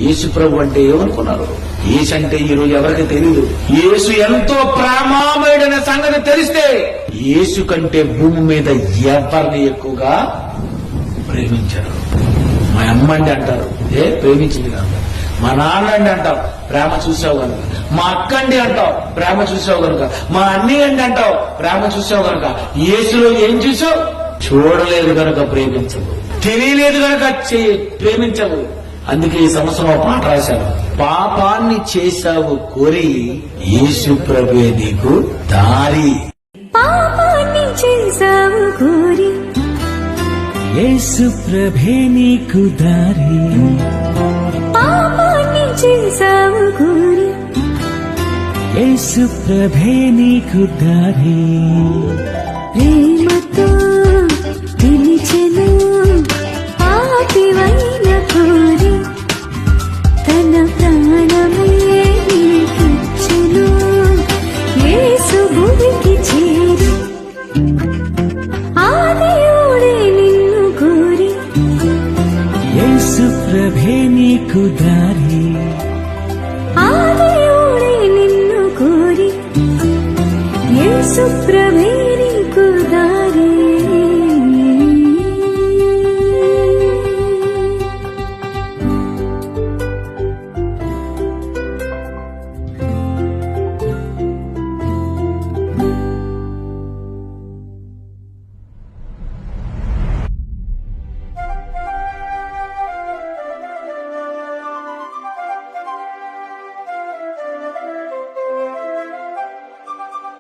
యేసు ప్రభు అంటే ఏమనుకున్నారు? యేసు అంటే ఈరోజు ఎవరికి తెలియదు. యేసు ఎంతో ప్రేమామయుడైన సంగతి తెలిస్తే యేసు కంటే భూమి మీద ఎవరిని ఎక్కువగా ప్రేమించారు. మా అమ్మ అండి అంటారు, ప్రేమించింది కనుక. మా నాన్న అండి అంటావు, ప్రేమ చూసావు కనుక. మా అక్క అండి అంటావు, ప్రేమ చూసావు కనుక. మా అన్నీ అండి అంటావు, ప్రేమ చూసావు కనుక. యేసులో ఏం చూసావు? చూడలేదు కనుక ప్రేమించవు, తెలియలేదు కనుక ప్రేమించవు. అందుకే ఈ సంవత్సరం ఒక పాట రాశాను, పాపాన్ని చేశావు కోరి యేసు ప్రభువే నీకు దారి. పాపాన్ని చేశావు కోరి యేసు ప్రభే నీకు దారి. పాపాన్ని చేశావు కోరి యేసు ప్రభే నీకు దారి. ప్రేమతో పిలిచెను పాపివైన కోరి తన ప్రాణమే నీకిచ్చెను. యేసు భూమికి చేరి ఆ దేవుడే నిన్ను కోరి యేసు ప్రభే నీకు దారి.